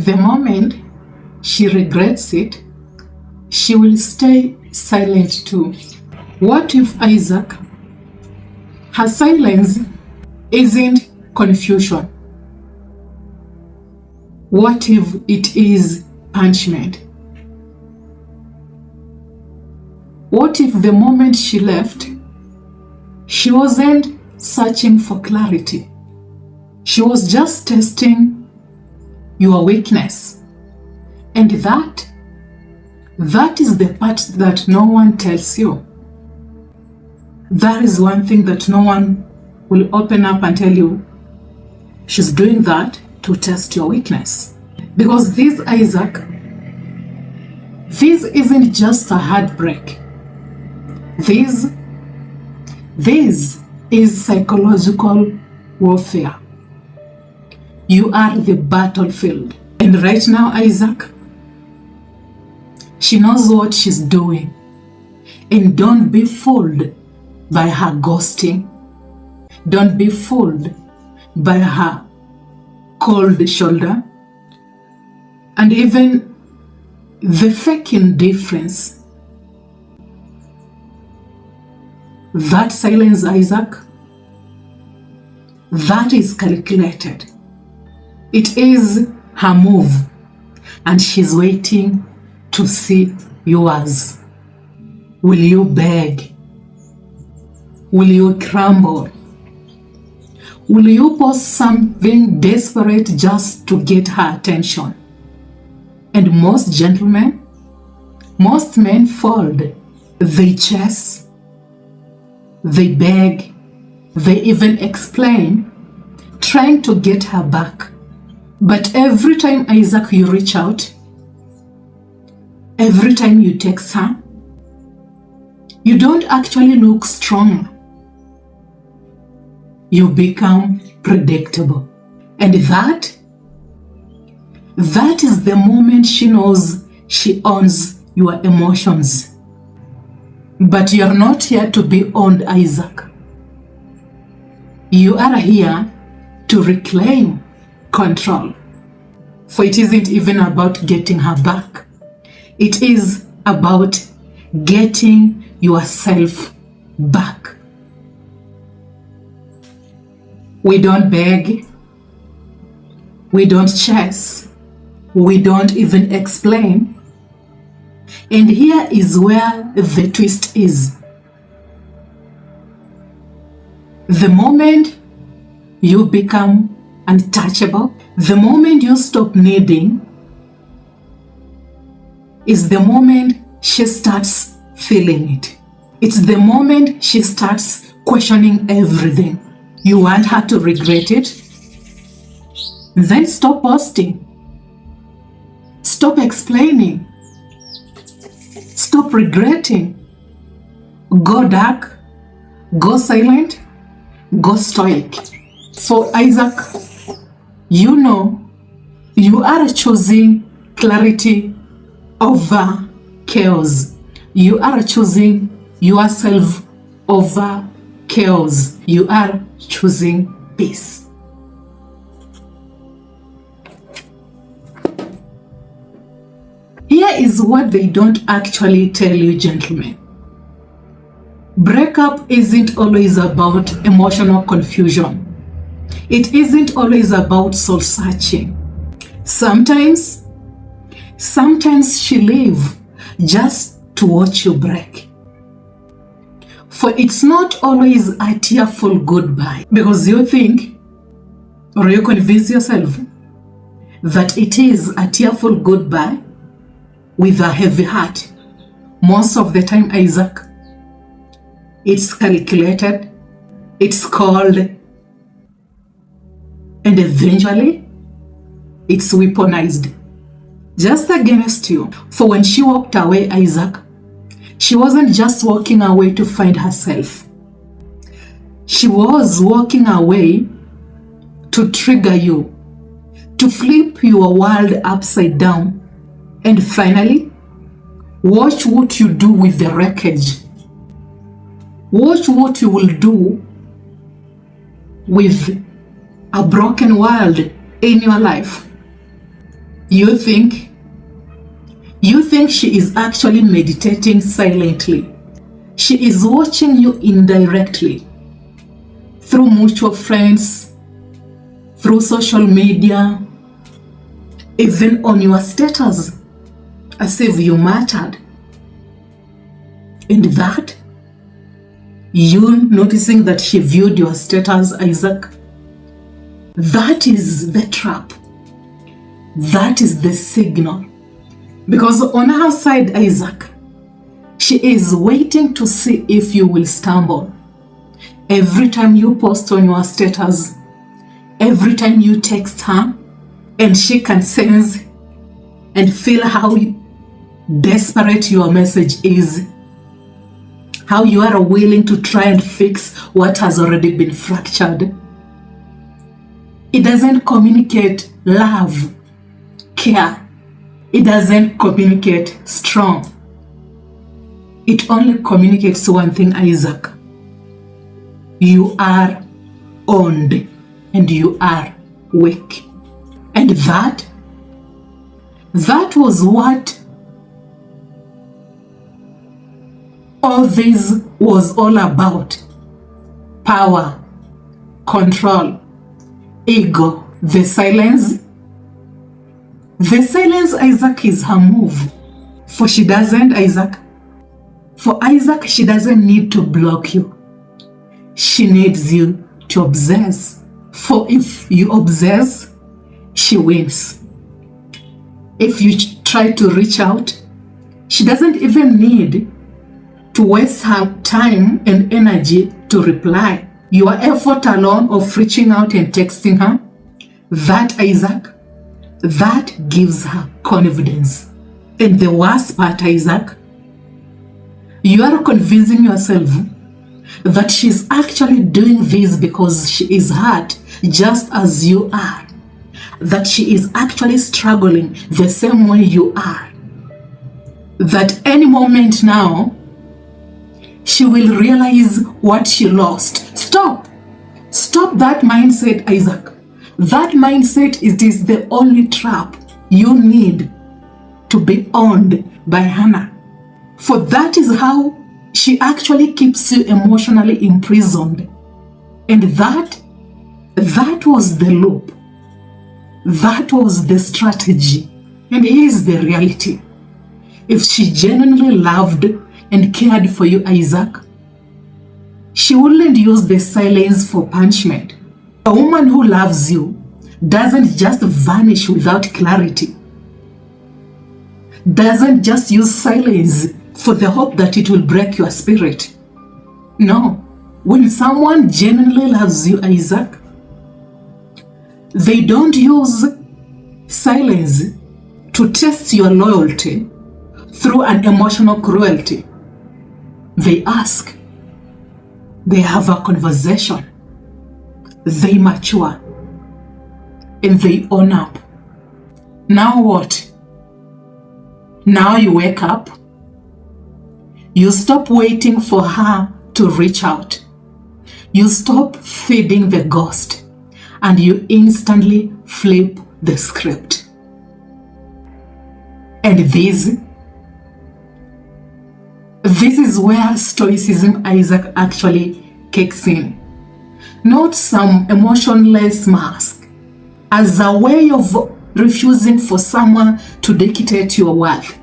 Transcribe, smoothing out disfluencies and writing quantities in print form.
the moment she regrets it, she will stay silent too. What if, Isaac, her silence isn't confusion? What if it is punishment? What if the moment she left, she wasn't searching for clarity? She was just testing your weakness. And that is the part that no one tells you. That is one thing that no one will open up and tell you. She's doing that to test your weakness. Because this, Isaac, this isn't just a heartbreak. This is psychological warfare. You are the battlefield. And right now, Isaac, she knows what she's doing. And don't be fooled by her ghosting. Don't be fooled by her cold shoulder. And even the fake indifference. That silence, Isaac, that is calculated. It is her move, and she's waiting to see yours. Will you beg? Will you crumble? Will you post something desperate just to get her attention? And most gentlemen, most men fold. They chase, they beg, they even explain, trying to get her back. But every time, Isaac, you reach out, every time you text her, you don't actually look strong. You become predictable. And that is the moment she knows she owns your emotions. But you're not here to be owned, Isaac. You are here to reclaim control. For it isn't even about getting her back. It is about getting yourself back. We don't beg. We don't chase. We don't even explain. And here is where the twist is. The moment you become untouchable, the moment you stop needing, is the moment she starts feeling it. It's the moment she starts questioning everything. You want her to regret it? Then stop posting. Stop explaining. Stop regretting. Go dark. Go silent. Go stoic. So Isaac, you know you are choosing clarity over chaos. You are choosing yourself over chaos. You are choosing peace. Here is what they don't actually tell you, gentlemen. Breakup isn't always about emotional confusion. It isn't always about soul searching. Sometimes she leaves just to watch you break. For it's not always a tearful goodbye, because you think, or you convince yourself, that it is a tearful goodbye with a heavy heart. Most of the time, Isaac, it's calculated, it's cold, and eventually it's weaponized just against you. For when she walked away, Isaac, she wasn't just walking away to find herself. She was walking away to trigger you, to flip your world upside down, and finally, watch what you do with the wreckage. Watch what you will do with a broken world in your life. You think she is actually meditating silently. She is watching you indirectly through mutual friends, through social media, even on your status, as if you mattered. And that, you noticing that she viewed your status, Isaac, that is the trap. That is the signal. Because on her side, Isaac, she is waiting to see if you will stumble. Every time you post on your status, every time you text her, and she can sense and feel how desperate your message is, how you are willing to try and fix what has already been fractured. It doesn't communicate love, care. It doesn't communicate strong. It only communicates one thing, Isaac. You are owned and you are weak. And that was what all this was all about. Power, control, ego, the silence. The silence, Isaac, is her move. For she doesn't, Isaac. For Isaac, she doesn't need to block you. She needs you to obsess. For if you obsess, she wins. If you try to reach out, she doesn't even need to waste her time and energy to reply. Your effort alone of reaching out and texting her, that, Isaac, that gives her confidence. And the worst part, Isaac, you are convincing yourself that she's actually doing this because she is hurt just as you are. That she is actually struggling the same way you are. That any moment now, she will realize what she lost. Stop that mindset, Isaac. That mindset is the only trap you need to be owned by Hannah. For that is how she actually keeps you emotionally imprisoned. And that was the loop. That was the strategy. And here's the reality. If she genuinely loved and cared for you, Isaac, she wouldn't use the silence for punishment. A woman who loves you doesn't just vanish without clarity. Doesn't just use silence for the hope that it will break your spirit. No. When someone genuinely loves you, Isaac, they don't use silence to test your loyalty through an emotional cruelty. They ask. They have a conversation. They mature. And they own up. Now what? Now you wake up. You stop waiting for her to reach out. You stop feeding the ghost. And you instantly flip the script. And this is where stoicism, Isaac, actually kicks in. Not some emotionless mask, as a way of refusing for someone to dictate your worth.